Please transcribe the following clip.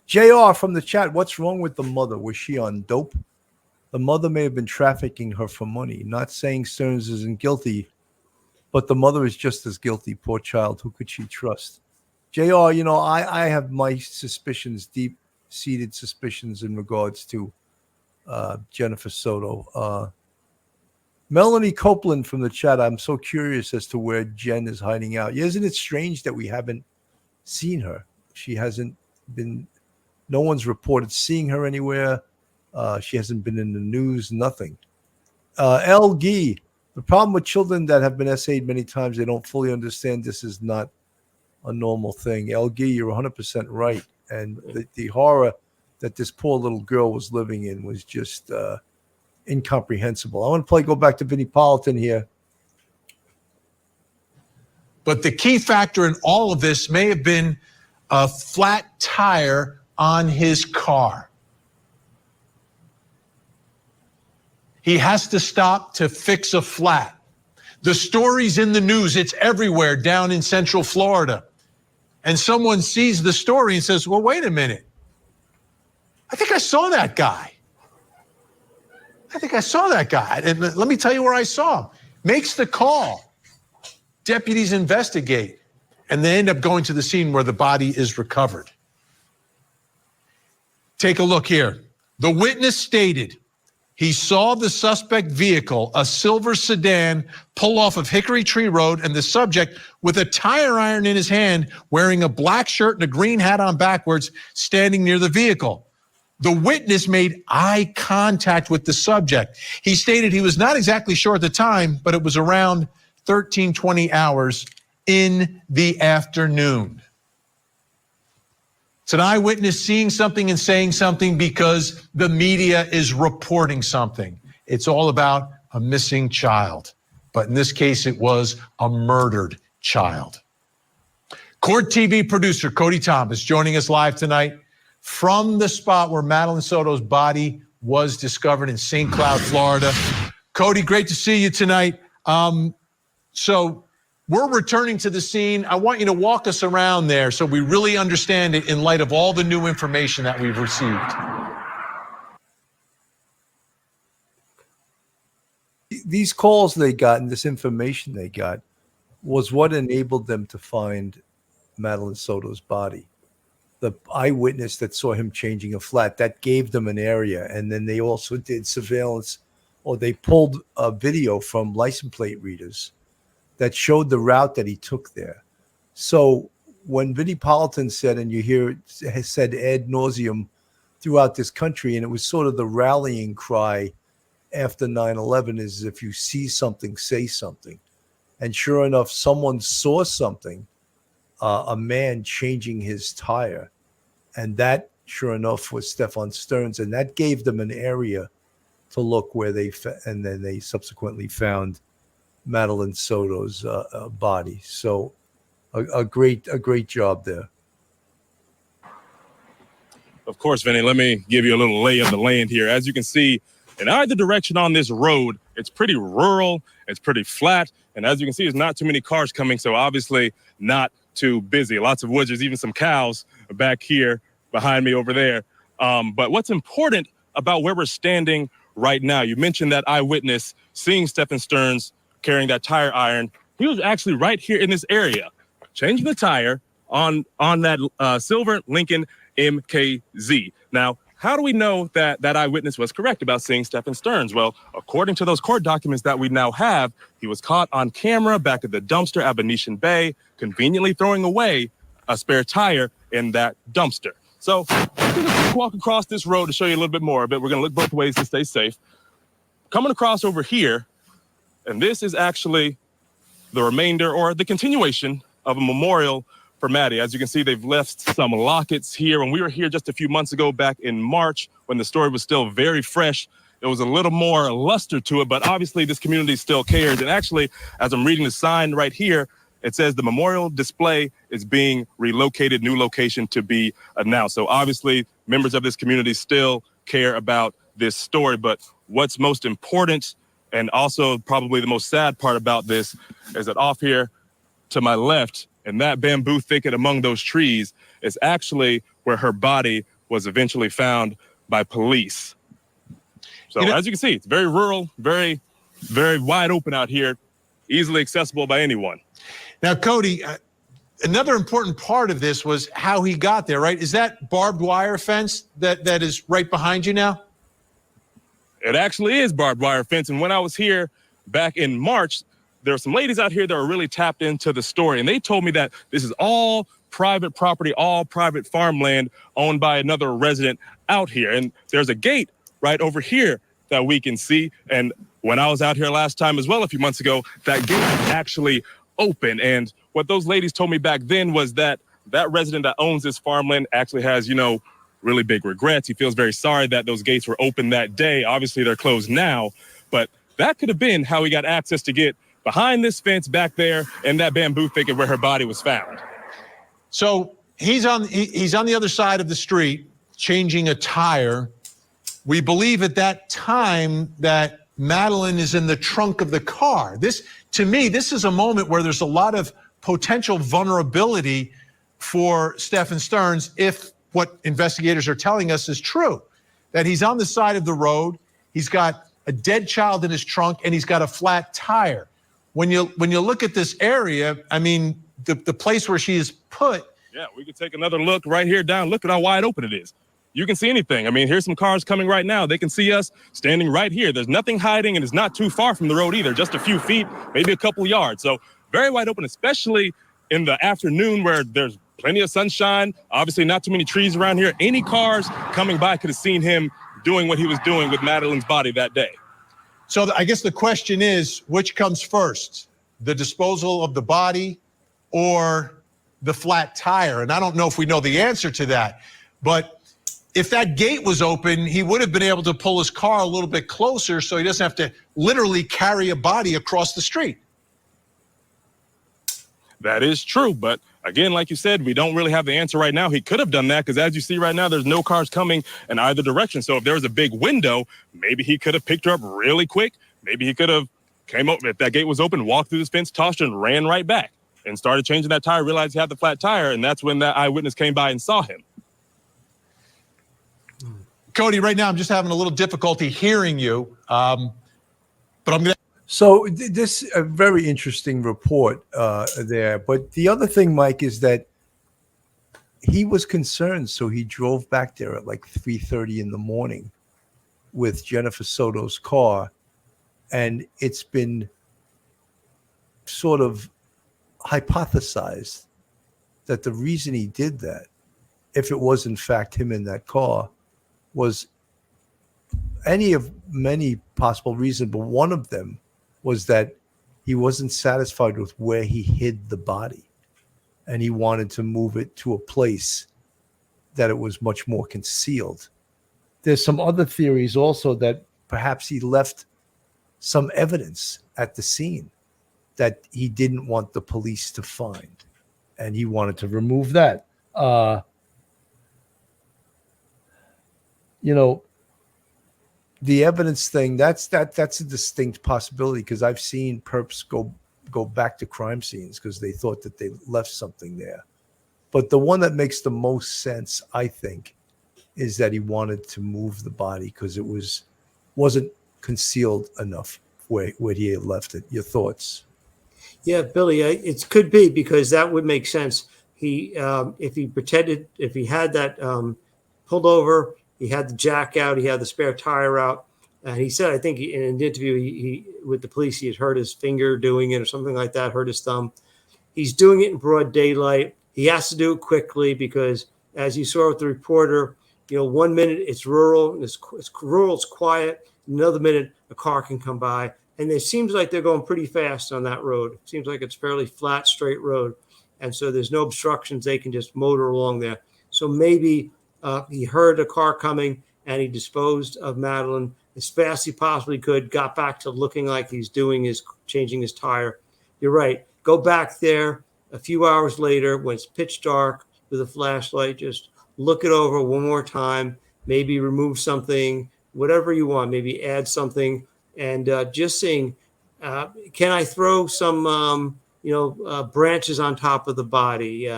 JR from the chat, what's wrong with the mother? Was she on dope? The mother may have been trafficking her for money. Not saying Sterns isn't guilty, but the mother is just as guilty. Poor child. Who could she trust? JR, you know, I have my suspicions, deep-seated suspicions in regards to Jennifer Soto. Melanie Copeland from the chat, I'm so curious as to where Jen is hiding out. Isn't it strange that we haven't seen her? She hasn't been, no one's reported seeing her anywhere. She hasn't been in the news, nothing. L. Gee, the problem with children that have been essayed many times, they don't fully understand this is not a normal thing. L. Gee, you're 100% right. And the horror that this poor little girl was living in was just incomprehensible. I want to go back to Vinnie Politan here. But the key factor in all of this may have been a flat tire on his car. He has to stop to fix a flat. The story's in the news. It's everywhere down in Central Florida. And someone sees the story and says, well, wait a minute. I think I saw that guy. And let me tell you where I saw him. Makes the call. Deputies investigate. And they end up going to the scene where the body is recovered. Take a look here. The witness stated he saw the suspect vehicle, a silver sedan, pull off of Hickory Tree Road, and the subject with a tire iron in his hand, wearing a black shirt and a green hat on backwards, standing near the vehicle. The witness made eye contact with the subject. He stated he was not exactly sure at the time, but it was around 13-20 hours in the afternoon. It's an eyewitness seeing something and saying something because the media is reporting something. It's all about a missing child. But in this case, it was a murdered child. Court TV producer Cody Thomas joining us live tonight from the spot where Madeline Soto's body was discovered in St. Cloud, Florida. Cody, great to see you tonight. So we're returning to the scene. I want you to walk us around there so we really understand it in light of all the new information that we've received. These calls they got and this information they got was what enabled them to find Madeline Soto's body. The eyewitness that saw him changing a flat, that gave them an area. And then they also did surveillance, or they pulled a video from license plate readers that showed the route that he took there. So when Vinnie Politan said, and you hear it has said ad nauseum throughout this country, and it was sort of the rallying cry after 9/11 is if you see something, say something. And sure enough, someone saw something, a man changing his tire. And that, sure enough, was Stephan Sterns. And that gave them an area to look where and then they subsequently found Madeline Soto's body. So a great job there. Of course, Vinny, let me give you a little lay of the land here. As you can see, in either direction on this road, it's pretty rural, it's pretty flat. And as you can see, there's not too many cars coming, so obviously not too busy. Lots of woods, there's even some cows back here behind me over there. But what's important about where we're standing right now, you mentioned that eyewitness seeing Stephan Sterns carrying that tire iron. He was actually right here in this area, changing the tire on that silver Lincoln MKZ. Now, how do we know that that eyewitness was correct about seeing Stephan Sterns? Well, according to those court documents that we now have, he was caught on camera back at the dumpster at Venetian Bay, conveniently throwing away a spare tire in that dumpster. So let's walk across this road to show you a little bit more, but we're gonna look both ways to stay safe. Coming across over here, and this is actually the remainder or the continuation of a memorial for Maddie. As you can see, they've left some lockets here. When we were here just a few months ago, back in March, when the story was still very fresh, there was a little more luster to it, but obviously this community still cares. And actually, as I'm reading the sign right here, it says the memorial display is being relocated, new location to be announced. So obviously, members of this community still care about this story. But what's most important, and also probably the most sad part about this, is that off here to my left, in that bamboo thicket among those trees, is actually where her body was eventually found by police. So as you can see, it's very rural, very, very wide open out here, easily accessible by anyone. Now, Cody, another important part of this was how he got there, right? Is that barbed wire fence that is right behind you now? It actually is barbed wire fence. And when I was here back in March, there were some ladies out here that were really tapped into the story. And they told me that this is all private property, all private farmland owned by another resident out here. And there's a gate right over here that we can see. And when I was out here last time as well, a few months ago, that gate is actually open. And what those ladies told me back then was that that resident that owns this farmland actually has, you know, really big regrets. He feels very sorry that those gates were open that day. Obviously, they're closed now, but that could have been how he got access to get behind this fence back there in that bamboo thicket where her body was found. So he's on the other side of the street changing a tire. We believe at that time that Madeline is in the trunk of the car. This, to me, this is a moment where there's a lot of potential vulnerability for Stephan Sterns if what investigators are telling us is true, that he's on the side of the road, he's got a dead child in his trunk, and he's got a flat tire. When you look at this area, I mean, the place where she is put. Yeah, we could take another look right here down. Look at how wide open it is. You can see anything. I mean, here's some cars coming right now. They can see us standing right here. There's nothing hiding, and it's not too far from the road either, just a few feet, maybe a couple yards. So very wide open, especially in the afternoon where there's plenty of sunshine, obviously not too many trees around here. Any cars coming by could have seen him doing what he was doing with Madeline's body that day. So I guess the question is, which comes first, the disposal of the body or the flat tire? And I don't know if we know the answer to that, but if that gate was open, he would have been able to pull his car a little bit closer so he doesn't have to literally carry a body across the street. That is true, but again, like you said, we don't really have the answer right now. He could have done that because as you see right now, there's no cars coming in either direction. So if there was a big window, maybe he could have picked her up really quick. Maybe he could have came up, if that gate was open, walked through this fence, tossed her and ran right back and started changing that tire, realized he had the flat tire, and that's when that eyewitness came by and saw him. Cody, right now I'm just having a little difficulty hearing you, but I'm going to. So this a very interesting report there. But the other thing, Mike, is that he was concerned, so he drove back there at like 3:30 in the morning with Jennifer Soto's car, and it's been sort of hypothesized that the reason he did that, if it was in fact him in that car, was any of many possible reasons, but one of them was that he wasn't satisfied with where he hid the body, and he wanted to move it to a place that it was much more concealed. There's some other theories also that perhaps he left some evidence at the scene that he didn't want the police to find, and he wanted to remove that. You know, the evidence thing, that's a distinct possibility, because I've seen perps go back to crime scenes because they thought that they left something there. But the one that makes the most sense, I think, is that he wanted to move the body because it wasn't concealed enough where he had left it. Your thoughts? Yeah, Billy, it could be, because that would make sense. If he had that pulled over, he had the jack out, he had the spare tire out, and he said, I think in an interview he with the police, he had hurt his finger doing it or something like that, hurt his thumb. He's doing it in broad daylight. He has to do it quickly because, as you saw with the reporter, 1 minute it's rural, it's rural, it's quiet. Another minute a car can come by, and it seems like they're going pretty fast on that road. It seems like it's fairly flat, straight road, and so there's no obstructions. They can just motor along there. So maybe he heard a car coming and he disposed of Madeline as fast as he possibly could, got back to looking like he's changing his tire. You're right. Go back there a few hours later when it's pitch dark with a flashlight. Just look it over one more time, maybe remove something, whatever you want, maybe add something, and just seeing, can I throw some, branches on top of the body?